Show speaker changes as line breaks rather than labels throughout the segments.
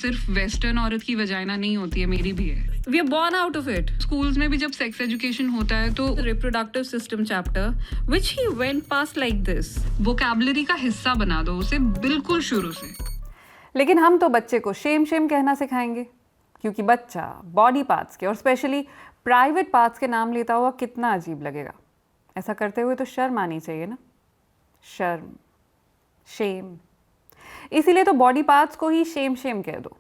सिर्फ वेस्टर्न औरत की वजाइना नहीं होती है, मेरी भी है।
We are born out of it.
Schools में भी जब सेक्स एजुकेशन होता है तो
Reproductive system chapter, which he went past like this.
Vocabulary का हिस्सा बना दो उसे बिल्कुल शुरू से।
लेकिन हम तो बच्चे को शेम शेम कहना सिखाएंगे, क्योंकि बच्चा बॉडी पार्ट्स के और स्पेशली प्राइवेट पार्ट्स के नाम लेता हुआ कितना अजीब लगेगा। ऐसा करते हुए तो शर्म आनी चाहिए ना, शर्म, शेम। इसीलिए तो बॉडी पार्ट्स को ही शेम शेम कह दो।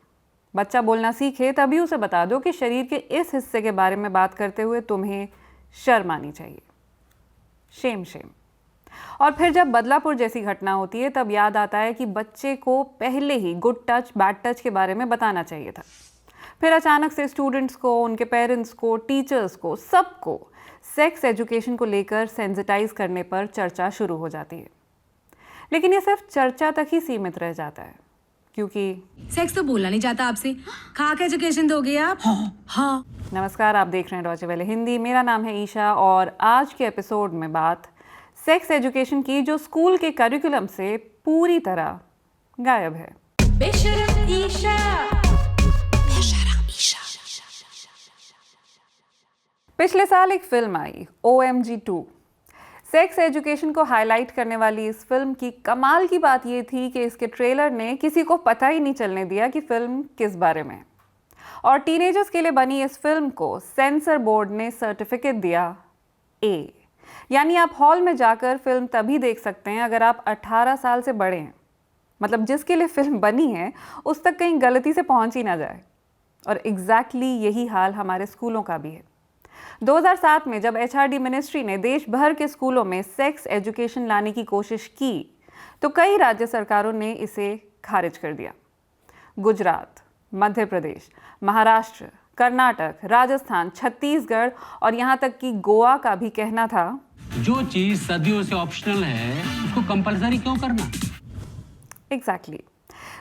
बच्चा बोलना सीखे तभी उसे बता दो कि शरीर के इस हिस्से के बारे में बात करते हुए तुम्हें शर्म आनी चाहिए, शेम शेम। और फिर जब बदलापुर जैसी घटना होती है तब याद आता है कि बच्चे को पहले ही गुड टच बैड टच के बारे में बताना चाहिए था। फिर अचानक से स्टूडेंट्स को, उनके पेरेंट्स को, टीचर्स को, सबको सेक्स एजुकेशन को लेकर सेंसिटाइज करने पर चर्चा शुरू हो जाती है। लेकिन ये सिर्फ चर्चा तक ही सीमित रह जाता है, क्योंकि
सेक्स तो बोलना नहीं चाहता आपसे, खाक एजुकेशन दोगे आप? हाँ।
नमस्कार, आप देख रहे हैं डॉइचे वेले हिंदी। मेरा नाम है ईशा और आज के एपिसोड में बात सेक्स एजुकेशन की, जो स्कूल के करिकुलम से पूरी तरह गायब है।
बेशरम ईशा।
पिछले साल एक फिल्म आई OMG 2। सेक्स एजुकेशन को हाईलाइट करने वाली इस फिल्म की कमाल की बात ये थी कि इसके ट्रेलर ने किसी को पता ही नहीं चलने दिया कि फिल्म किस बारे में। और टीनेजर्स के लिए बनी इस फिल्म को सेंसर बोर्ड ने सर्टिफिकेट दिया A, यानी आप हॉल में जाकर फिल्म तभी देख सकते हैं अगर आप 18 साल से बड़े हैं। मतलब जिसके लिए फिल्म बनी है उस तक कहीं गलती से पहुंच ही ना जाए। और एग्जैक्टली यही हाल हमारे स्कूलों का भी है। 2007 में जब HRD मिनिस्ट्री ने देश भर के स्कूलों में सेक्स एजुकेशन लाने की कोशिश की तो कई राज्य सरकारों ने इसे खारिज कर दिया। गुजरात, मध्य प्रदेश, महाराष्ट्र, कर्नाटक, राजस्थान, छत्तीसगढ़ और यहाँ तक कि गोवा का भी कहना था,
जो चीज सदियों से ऑप्शनल है उसको कंपलसरी क्यों करना?
एग्जैक्टली।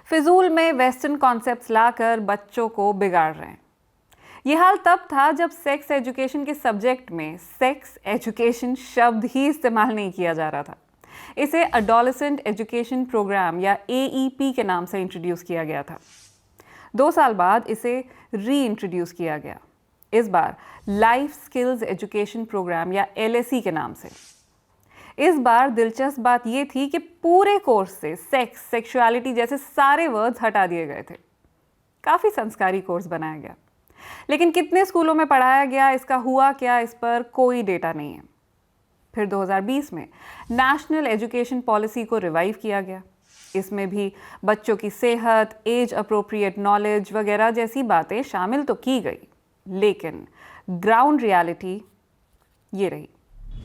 फिजूल में वेस्टर्न कॉन्सेप्ट्स लाकर बच्चों को बिगाड़ रहे हैं। ये हाल तब था जब सेक्स एजुकेशन के सब्जेक्ट में सेक्स एजुकेशन शब्द ही इस्तेमाल नहीं किया जा रहा था। इसे एडोलेसेंट एजुकेशन प्रोग्राम या AEP के नाम से इंट्रोड्यूस किया गया था। 2 साल बाद इसे री इंट्रोड्यूस किया गया, इस बार लाइफ स्किल्स एजुकेशन प्रोग्राम या LSE के नाम से। इस बार दिलचस्प बात यह थी कि पूरे कोर्स से सेक्स, सेक्सुअलिटी जैसे सारे वर्ड्स हटा दिए गए थे। काफ़ी संस्कारी कोर्स बनाया गया, लेकिन कितने स्कूलों में पढ़ाया गया, इसका हुआ क्या, इस पर कोई डेटा नहीं है। फिर 2020 में नेशनल एजुकेशन पॉलिसी को रिवाइव किया गया। इसमें भी बच्चों की सेहत, एज अप्रोप्रिएट नॉलेज वगैरह जैसी बातें शामिल तो की गई, लेकिन ग्राउंड रियलिटी ये रही।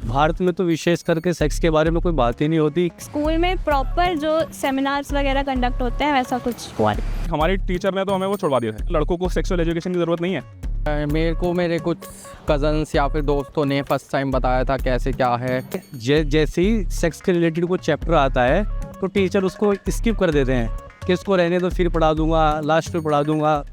भारत में तो विशेष करके सेक्स के बारे में कोई बात ही नहीं होती।
स्कूल में प्रॉपर जो सेमिनार्स वगैरह कंडक्ट होते हैं वैसा कुछ हुआ नहीं।
हमारी टीचर ने तो हमें वो छुड़वा दिया था। लड़कों को सेक्सुअल एजुकेशन की ज़रूरत नहीं है।
मेरे कुछ कज़न्स या फिर दोस्तों ने फर्स्ट टाइम बताया था कैसे क्या है।
जैसे ही सेक्स के रिलेटेड कोई चैप्टर आता है तो टीचर उसको स्किप कर देते हैं कि इसको रहने दो, फिर पढ़ा दूंगा, लास्ट में पढ़ा दूंगा।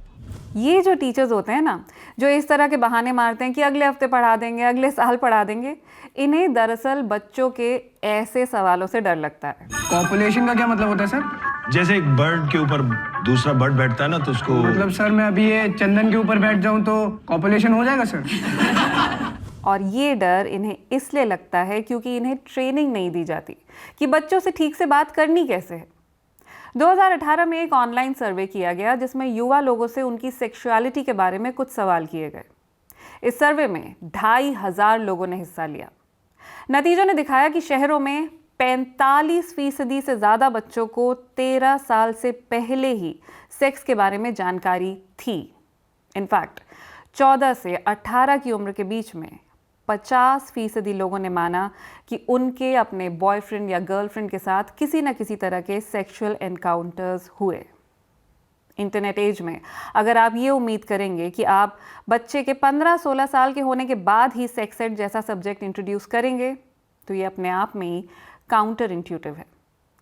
ये जो टीचर्स होते हैं ना, जो इस तरह के बहाने मारते हैं कि अगले हफ्ते पढ़ा देंगे, अगले साल पढ़ा देंगे, इन्हें दरअसल बच्चों के ऐसे सवालों से डर लगता है।
कॉपुलेशन का क्या मतलब होता है सर?
जैसे एक बर्ड के ऊपर दूसरा बर्ड बैठता है ना, तो उसको
मतलब सर मैं अभी ये चंदन के ऊपर बैठ जाऊं तो कॉपुलेशन हो जाएगा सर?
और ये डर इन्हें इसलिए लगता है क्योंकि इन्हें ट्रेनिंग नहीं दी जाती कि बच्चों से ठीक से बात करनी कैसे है। 2018 में एक ऑनलाइन सर्वे किया गया जिसमें युवा लोगों से उनकी सेक्सुअलिटी के बारे में कुछ सवाल किए गए। इस सर्वे में 2500 लोगों ने हिस्सा लिया। नतीजों ने दिखाया कि शहरों में 45% से ज़्यादा बच्चों को 13 साल से पहले ही सेक्स के बारे में जानकारी थी। इनफैक्ट 14 से 18 की उम्र के बीच में 50% लोगों ने माना कि उनके अपने बॉयफ्रेंड या गर्लफ्रेंड के साथ किसी न किसी तरह के सेक्सुअल एनकाउंटर्स हुए। इंटरनेट एज में अगर आप ये उम्मीद करेंगे कि आप बच्चे के 15-16 साल के होने के बाद ही सेक्स एड जैसा सब्जेक्ट इंट्रोड्यूस करेंगे तो ये अपने आप में ही काउंटर इंट्यूटिव है,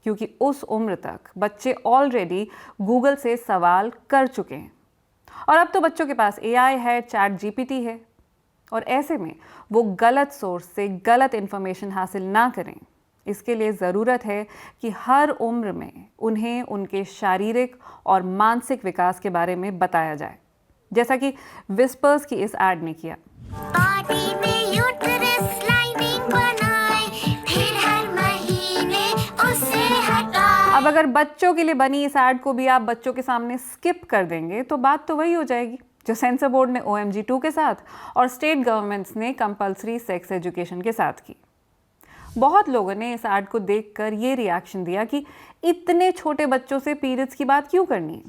क्योंकि उस उम्र तक बच्चे ऑलरेडी गूगल से सवाल कर चुके हैं। और अब तो बच्चों के पास AI है, ChatGPT है, और ऐसे में वो गलत सोर्स से गलत इन्फॉर्मेशन हासिल ना करें, इसके लिए ज़रूरत है कि हर उम्र में उन्हें उनके शारीरिक और मानसिक विकास के बारे में बताया जाए, जैसा कि विस्पर्स की इस एड ने किया। अब अगर बच्चों के लिए बनी इस एड को भी आप बच्चों के सामने स्किप कर देंगे तो बात तो वही हो जाएगी जो सेंसर बोर्ड ने OMG2 के साथ और स्टेट गवर्नमेंट्स ने कंपल्सरी सेक्स एजुकेशन के साथ की। बहुत लोगों ने इस एड को देखकर ये रिएक्शन दिया कि इतने छोटे बच्चों से पीरियड्स की बात क्यों करनी है।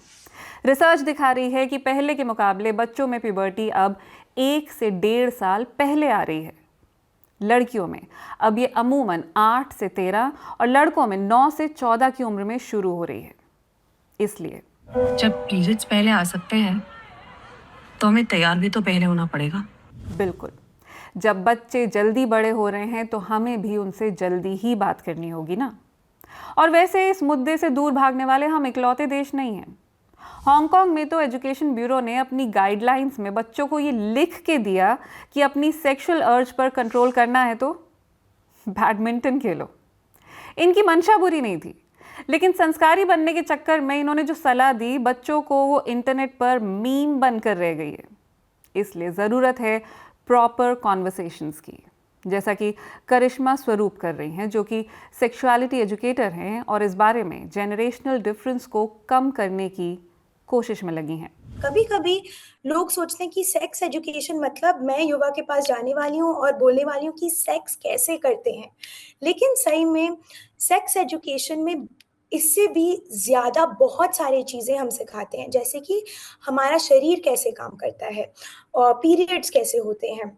रिसर्च दिखा रही है कि पहले के मुकाबले बच्चों में प्यूबर्टी अब 1 से 1.5 साल पहले आ रही है। लड़कियों में अब ये अमूमन 8 से 13 और लड़कों में 9 से 14 की उम्र में शुरू हो रही है। इसलिए
जब पीरियड्स पहले आ सकते हैं तो हमें तैयार भी तो पहले होना पड़ेगा।
बिल्कुल, जब बच्चे जल्दी बड़े हो रहे हैं तो हमें भी उनसे जल्दी ही बात करनी होगी ना। और वैसे इस मुद्दे से दूर भागने वाले हम इकलौते देश नहीं हैं। हांगकांग में तो एजुकेशन ब्यूरो ने अपनी गाइडलाइंस में बच्चों को ये लिख के दिया कि अपनी सेक्सुअल अर्ज पर कंट्रोल करना है तो बैडमिंटन खेलो। इनकी मंशा बुरी नहीं थी, लेकिन संस्कारी बनने के चक्कर में इन्होंने जो सलाह दी बच्चों को वो इंटरनेट पर मीम बनकर रह गई है। इसलिए ज़रूरत है प्रॉपर कॉन्वर्सेशंस की, जैसा कि करिश्मा स्वरूप कर रही हैं, जो कि सेक्सुअलिटी एजुकेटर हैं और इस बारे में जेनरेशनल डिफरेंस को कम करने की कोशिश में लगी हैं।
कभी कभी लोग सोचते हैं कि सेक्स एजुकेशन मतलब मैं युवा के पास जाने वाली हूँ और बोलने वाली हूँ कि सेक्स कैसे करते हैं, लेकिन सही में सेक्स एजुकेशन में इससे भी ज़्यादा बहुत सारी चीज़ें हम सिखाते हैं, जैसे कि हमारा शरीर कैसे काम करता है और पीरियड्स कैसे होते हैं,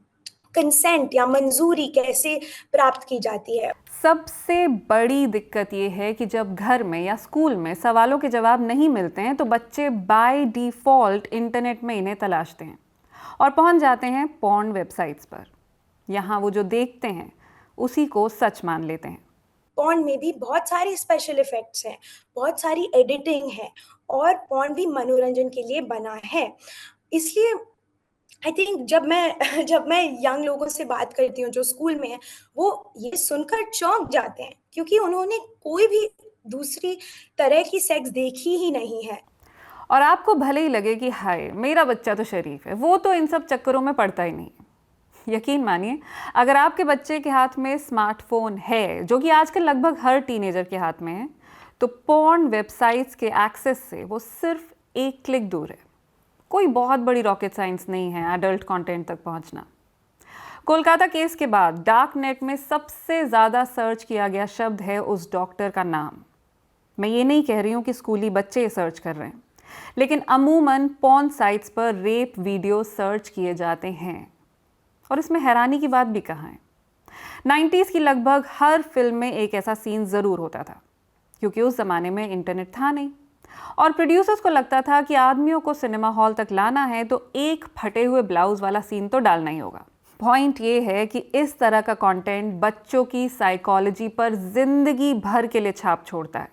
कंसेंट या मंजूरी कैसे प्राप्त की जाती है।
सबसे बड़ी दिक्कत ये है कि जब घर में या स्कूल में सवालों के जवाब नहीं मिलते हैं तो बच्चे बाय डिफ़ॉल्ट इंटरनेट में इन्हें तलाशते हैं और पहुंच जाते हैं पॉर्न वेबसाइट्स पर। यहाँ वो जो देखते हैं उसी को सच मान लेते हैं।
पॉर्न में भी बहुत सारे स्पेशल इफेक्ट्स हैं, बहुत सारी एडिटिंग है और पॉर्न भी मनोरंजन के लिए बना है। इसलिए आई थिंक जब मैं यंग लोगों से बात करती हूँ जो स्कूल में है, वो ये सुनकर चौंक जाते हैं क्योंकि उन्होंने कोई भी दूसरी तरह की सेक्स देखी ही नहीं है।
और आपको भले ही लगे कि हाय मेरा बच्चा तो शरीफ है, वो तो इन सब चक्करों में पड़ता ही नहीं। यकीन मानिए, अगर आपके बच्चे के हाथ में स्मार्टफोन है, जो कि आजकल लगभग हर टीनेजर के हाथ में है, तो पॉर्न वेबसाइट्स के एक्सेस से वो सिर्फ 1 क्लिक दूर है। कोई बहुत बड़ी रॉकेट साइंस नहीं है एडल्ट कंटेंट तक पहुंचना। कोलकाता केस के बाद डार्क नेट में सबसे ज़्यादा सर्च किया गया शब्द है उस डॉक्टर का नाम। मैं ये नहीं कह रही हूँ कि स्कूली बच्चे सर्च कर रहे हैं, लेकिन अमूमन पॉर्न साइट्स पर रेप वीडियो सर्च किए जाते हैं। और इसमें हैरानी की बात भी कहाँ है। 90s की लगभग हर फिल्म में एक ऐसा सीन ज़रूर होता था, क्योंकि उस ज़माने में इंटरनेट था नहीं और प्रोड्यूसर्स को लगता था कि आदमियों को सिनेमा हॉल तक लाना है तो एक फटे हुए ब्लाउज वाला सीन तो डालना ही होगा। पॉइंट ये है कि इस तरह का कंटेंट बच्चों की साइकोलॉजी पर जिंदगी भर के लिए छाप छोड़ता है।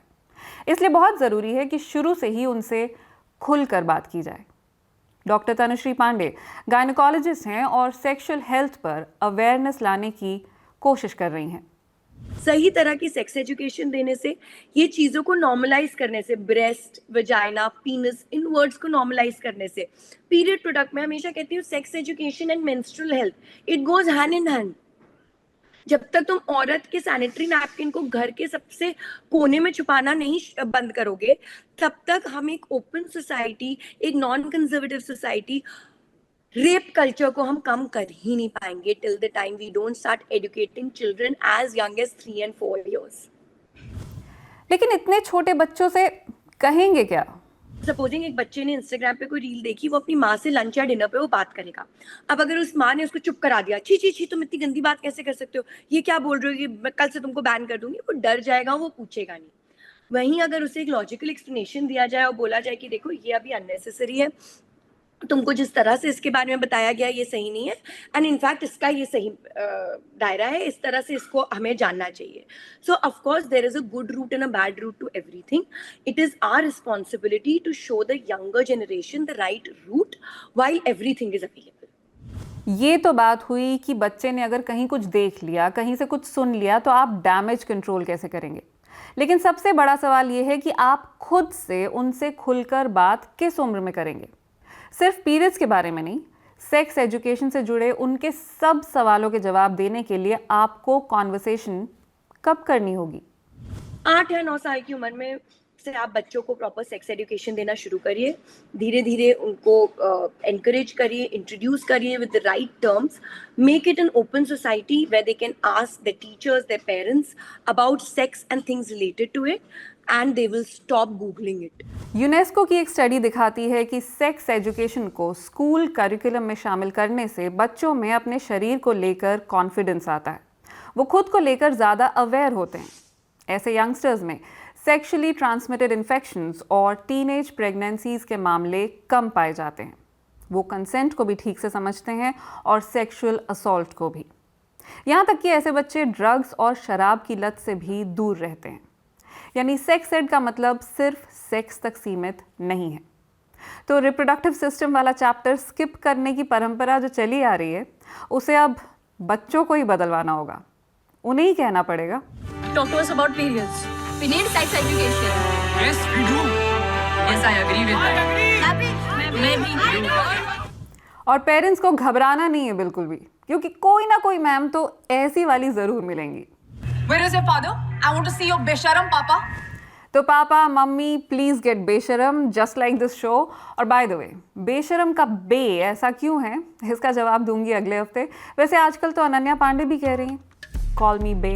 इसलिए बहुत ज़रूरी है कि शुरू से ही उनसे खुलकर बात की जाए। डॉक्टर तनुश्री पांडे गायनेकोलॉजिस्ट हैं और सेक्सुअल हेल्थ पर अवेयरनेस लाने की कोशिश कर रही हैं।
सही तरह की सेक्स एजुकेशन देने से, ये चीज़ों को नॉर्मलाइज करने से, ब्रेस्ट, वजाइना, पीनस, इन वर्ड्स को नॉर्मलाइज करने से, पीरियड प्रोडक्ट, मैं हमेशा कहती हूँ sex education and menstrual health, it goes hand in hand. जब तक तुम औरत के सैनिटरी नैपकिन को घर के सबसे कोने में छुपाना नहीं बंद करोगे, तब तक हम एक ओपन सोसाइटी, एक non conservative society, rape culture को हम कम कर ही नहीं पाएंगे till the time we don't start educating children as young as 3 and 4 years।
लेकिन इतने छोटे बच्चों से कहेंगे क्या?
सपोजिंग एक बच्चे ने इंस्टाग्राम पे कोई रील देखी, वो अपनी माँ से लंच या डिनर पे वो बात करेगा। अब अगर उस माँ ने उसको चुप करा दिया, छी छी छी तुम इतनी गंदी बात कैसे कर सकते हो, ये क्या बोल रहे हो, ये मैं कल से तुमको बैन कर दूंगी, वो डर जाएगा, वो पूछेगा नहीं। वहीं अगर उसे एक लॉजिकल एक्सप्लेनेशन दिया जाए और बोला जाए कि देखो ये अभी अननेसेसरी है, तुमको जिस तरह से इसके बारे में बताया गया ये सही नहीं है, एंड इनफैक्ट इसका ये सही दायरा है, इस तरह से इसको हमें जानना चाहिए। So of course there is a good route and a bad route to everything. It is our responsibility to show the younger generation the right route while everything is available.
ये तो बात हुई कि बच्चे ने अगर कहीं कुछ देख लिया, कहीं से कुछ सुन लिया, तो आप डैमेज कंट्रोल कैसे करेंगे। लेकिन सबसे बड़ा सवाल ये है कि आप खुद से उनसे खुलकर बात किस उम्र में करेंगे। सिर्फ पीरियड्स के बारे में नहीं, सेक्स एजुकेशन से जुड़े उनके सब सवालों के जवाब देने के लिए आपको कॉन्वर्सेशन कब करनी होगी।
8 या 9 साल की उम्र में से आप बच्चों को प्रॉपर सेक्स एजुकेशन देना शुरू करिए। धीरे धीरे उनको एनकरेज करिए, इंट्रोड्यूस करिए with the right terms. Make it an open society where they can ask the teachers, their parents about sex and things related to it, and they will stop googling it.
UNESCO की एक study दिखाती है कि sex education को school curriculum में शामिल करने से बच्चों में अपने शरीर को लेकर कॉन्फिडेंस आता है, वो खुद को लेकर ज़्यादा अवेयर होते हैं। ऐसे यंगस्टर्स में सेक्शुअली ट्रांसमिटेड इन्फेक्शंस और टीनेज प्रेगनेंसीज के मामले कम पाए जाते हैं। वो कंसेंट को भी ठीक से समझते हैं और सेक्सुअल असॉल्ट को भी। यहाँ तक कि ऐसे बच्चे ड्रग्स और शराब की लत से भी दूर रहते हैं। यानी सेक्स एड का मतलब सिर्फ सेक्स तक सीमित नहीं है। तो रिप्रोडक्टिव सिस्टम वाला चैप्टर स्किप करने की परंपरा जो चली आ रही है, उसे अब बच्चों को ही बदलवाना होगा, उन्हें ही कहना पड़ेगा।
Talk to us about periods. We need sex education.
Yes, we do.
Yes, I agree with that. मैं भी
और पेरेंट्स को घबराना नहीं है बिल्कुल भी, क्योंकि कोई ना कोई मैम तो ऐसी वाली ज़रूर मिलेंगी।
Where is your father? I want to see your बेशरम पापा।
तो पापा मम्मी प्लीज़ गेट बेशरम जस्ट लाइक दिस शो। और बाय द वे, बेशरम का बे ऐसा क्यों है, इसका जवाब दूंगी अगले हफ्ते। वैसे आजकल तो अनन्या पांडे भी कह रही हैं कॉल मी बे।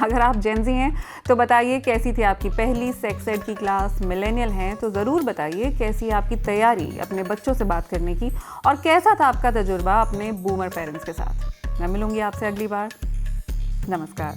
अगर आप जेनजी हैं तो बताइए कैसी थी आपकी पहली सेक्स एड की क्लास। मिलेनियल हैं तो ज़रूर बताइए कैसी है आपकी तैयारी अपने बच्चों से बात करने की, और कैसा था आपका तजुर्बा अपने बूमर पेरेंट्स के साथ। मैं मिलूंगी आपसे अगली बार। नमस्कार।